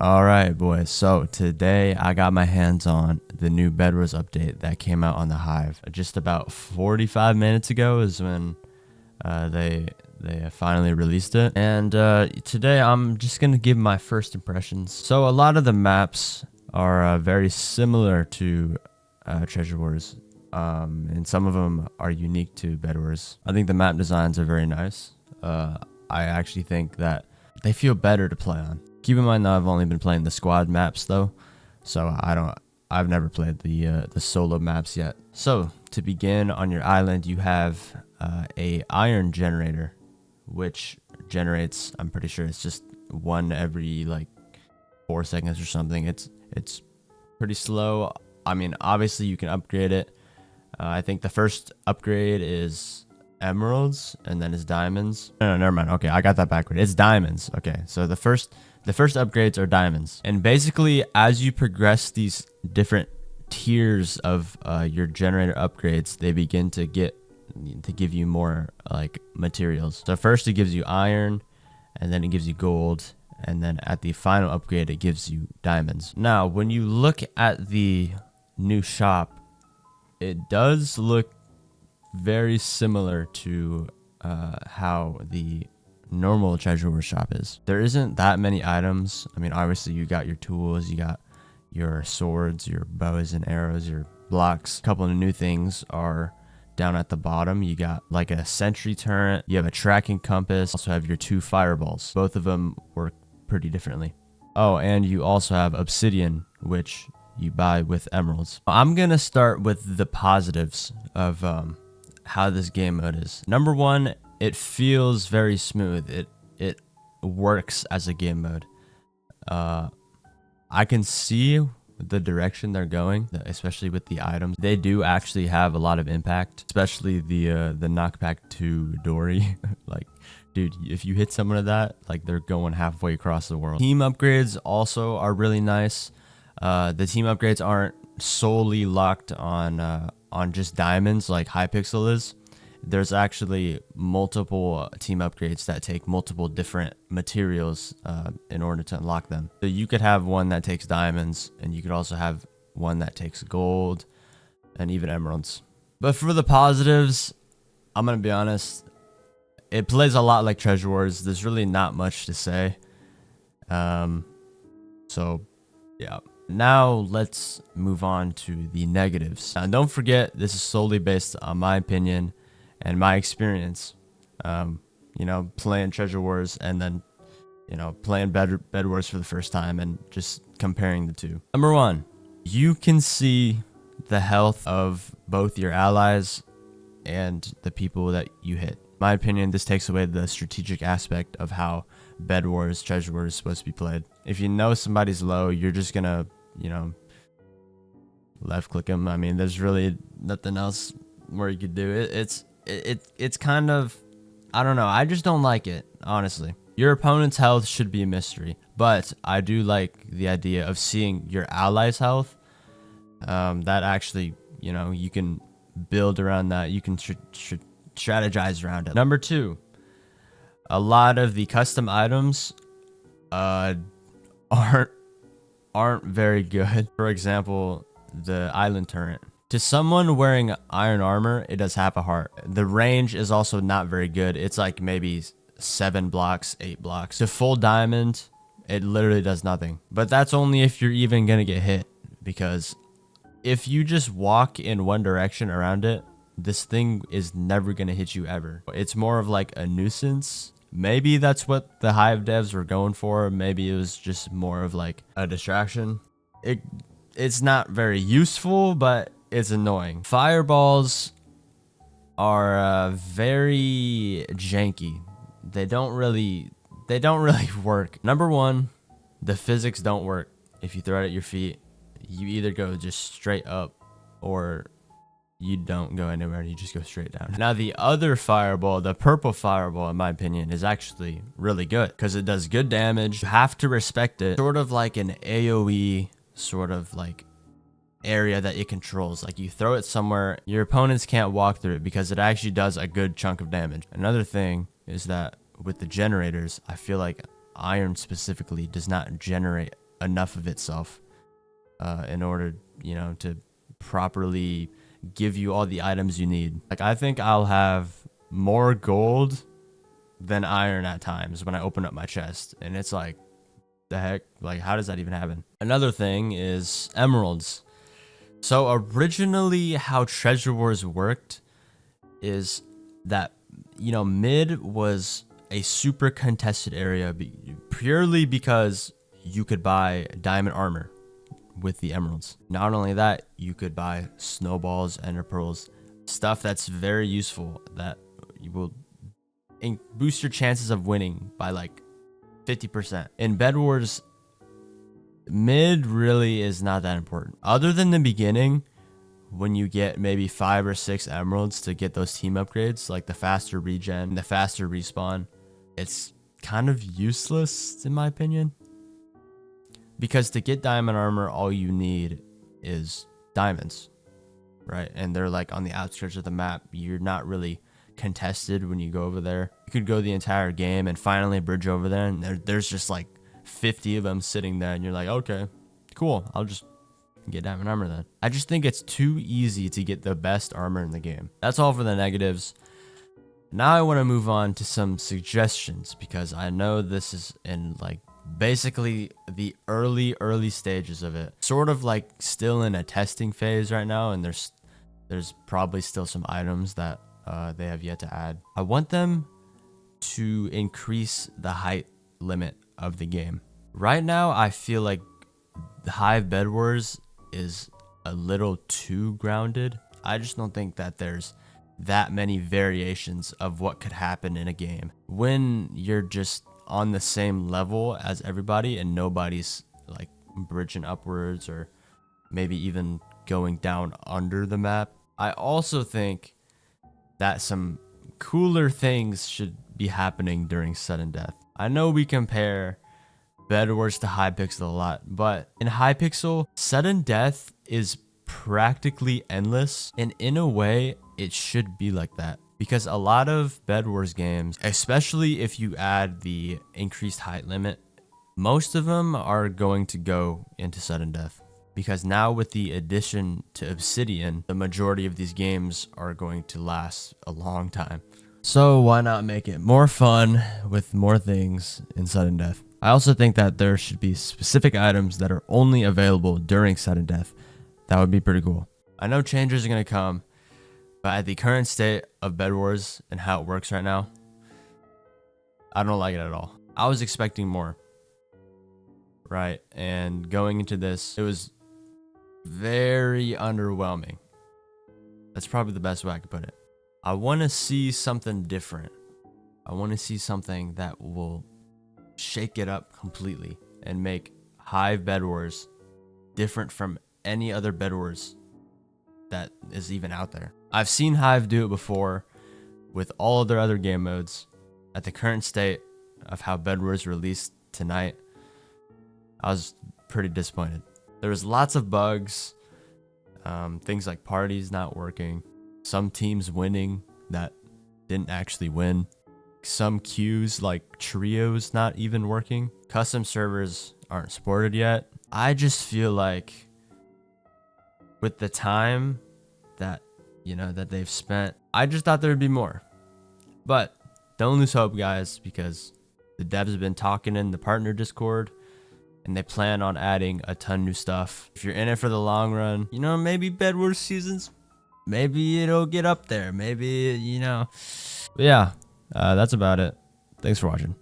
Alright boys, so today I got my hands on the new Bedwars update that came out on the Hive. Just about 45 minutes ago is when they finally released it. And today I'm just going to give my first impressions. So a lot of the maps are very similar to Treasure Wars, and some of them are unique to Bedwars. I think the map designs are very nice. I actually think that they feel better to play on. Keep in mind that I've only been playing the squad maps though, so I've never played the solo maps yet. So to begin, on your island you have a iron generator, which generates, I'm pretty sure it's just one every like 4 seconds or something. It's pretty slow. I mean, obviously you can upgrade it. I think the first upgrade is emeralds and then it's diamonds. No, never mind. Okay, I got that backward. It's diamonds. Okay, so the first upgrades are diamonds, and basically as you progress these different tiers of your generator upgrades, they begin to give you more like materials. So first it gives you iron, and then it gives you gold, and then at the final upgrade it gives you diamonds. Now when you look at the new shop, it does look very similar to how the normal Treasure Wars shop is. There isn't that many items. I mean, obviously you got your tools, you got your swords, your bows and arrows, your blocks. A couple of new things are down at the bottom. You got like a sentry turret, you have a tracking compass, also have your 2 fireballs. Both of them work pretty differently. Oh, and you also have obsidian, which you buy with emeralds. I'm gonna start with the positives of how this game mode is. Number one, it feels very smooth. It works as a game mode. I can see the direction they're going, especially with the items. They do actually have a lot of impact, especially the knockback to Dory. Like, dude, if you hit someone with that, like they're going halfway across the world. Team upgrades also are really nice. The team upgrades aren't solely locked on just diamonds like Hypixel is. There's actually multiple team upgrades that take multiple different materials in order to unlock them. So you could have one that takes diamonds, and you could also have one that takes gold and even emeralds. But for the positives, I'm gonna be honest, it plays a lot like Treasure Wars. There's really not much to say. So yeah. Now let's move on to the negatives. Now don't forget, this is solely based on my opinion and my experience, playing Treasure Wars and then, playing Bedwars for the first time and just comparing the two. Number one, you can see the health of both your allies and the people that you hit. In my opinion, this takes away the strategic aspect of how Bedwars, Treasure Wars is supposed to be played. If you know somebody's low, you're just gonna, left click them. I mean, there's really nothing else where you could do it. It's kind of, I don't know. I just don't like it, honestly. Your opponent's health should be a mystery, but I do like the idea of seeing your allies' health. That actually, you can build around that. You can strategize around it. Number two, a lot of the custom items aren't very good. For example, the island turret. To someone wearing iron armor, it does half a heart. The range is also not very good. It's like maybe 7 blocks, 8 blocks. To full diamond, it literally does nothing. But that's only if you're even gonna get hit, because if you just walk in one direction around it, this thing is never gonna hit you ever. It's more of like a nuisance. Maybe that's what the Hive devs were going for. Maybe it was just more of like a distraction. It's not very useful, but it's annoying. Fireballs are very janky. They don't really work. Number one, the physics don't work. If you throw it at your feet, you either go just straight up or you don't go anywhere, you just go straight down. Now the other fireball, the purple fireball, in my opinion, is actually really good because it does good damage. You have to respect it. Sort of like an AoE sort of like area that it controls. Like you throw it somewhere, your opponents can't walk through it because it actually does a good chunk of damage. Another thing is that with the generators, I feel like iron specifically does not generate enough of itself in order, to properly give you all the items you need. Like, I think I'll have more gold than iron at times when I open up my chest, and it's like, the heck, like, how does that even happen? Another thing is emeralds. So originally how Treasure Wars worked is that, mid was a super contested area purely because you could buy diamond armor with the emeralds. Not only that, you could buy snowballs, ender pearls, stuff that's very useful that you will boost your chances of winning by like 50%. In Bedwars, mid really is not that important. Other than the beginning, when you get maybe 5 or 6 emeralds to get those team upgrades, like the faster regen, the faster respawn, it's kind of useless in my opinion. Because to get diamond armor, all you need is diamonds, right? And they're like on the outskirts of the map. You're not really contested when you go over there. You could go the entire game and finally bridge over there, and there's just like 50 of them sitting there, and you're like, okay, cool, I'll just get diamond armor then. I just think it's too easy to get the best armor in the game. That's all for the negatives. Now I want to move on to some suggestions, because I know this is in like basically the early stages of it, sort of like still in a testing phase right now, and there's probably still some items that they have yet to add. I want them to increase the height limit of the game. Right now, I feel like the Hive Bedwars is a little too grounded. I just don't think that there's that many variations of what could happen in a game when you're just on the same level as everybody and nobody's like bridging upwards or maybe even going down under the map. I also think that some cooler things should be happening during sudden death. I know we compare Bedwars to Hypixel a lot, but in Hypixel, sudden death is practically endless, and in a way, it should be like that. Because a lot of Bedwars games, especially if you add the increased height limit, most of them are going to go into sudden death. Because now with the addition to Obsidian, the majority of these games are going to last a long time. So why not make it more fun with more things in sudden death? I also think that there should be specific items that are only available during sudden death. That would be pretty cool. I know changes are going to come, but at the current state of Bedwars and how it works right now, I don't like it at all. I was expecting more, right? And going into this, it was very underwhelming. That's probably the best way I could put it. I want to see something different. I want to see something that will shake it up completely and make Hive Bedwars different from any other Bedwars that is even out there. I've seen Hive do it before with all of their other game modes. At the current state of how Bedwars released tonight, I was pretty disappointed. There was lots of bugs, things like parties not working, some teams winning that didn't actually win, some queues like trios not even working, custom servers aren't supported yet. I just feel like with the time that that they've spent, I just thought there would be more. But don't lose hope, guys, because the devs have been talking in the partner Discord, and they plan on adding a ton new stuff. If you're in it for the long run, maybe Bedwars seasons, maybe it'll get up there. Maybe, But yeah, that's about it. Thanks for watching.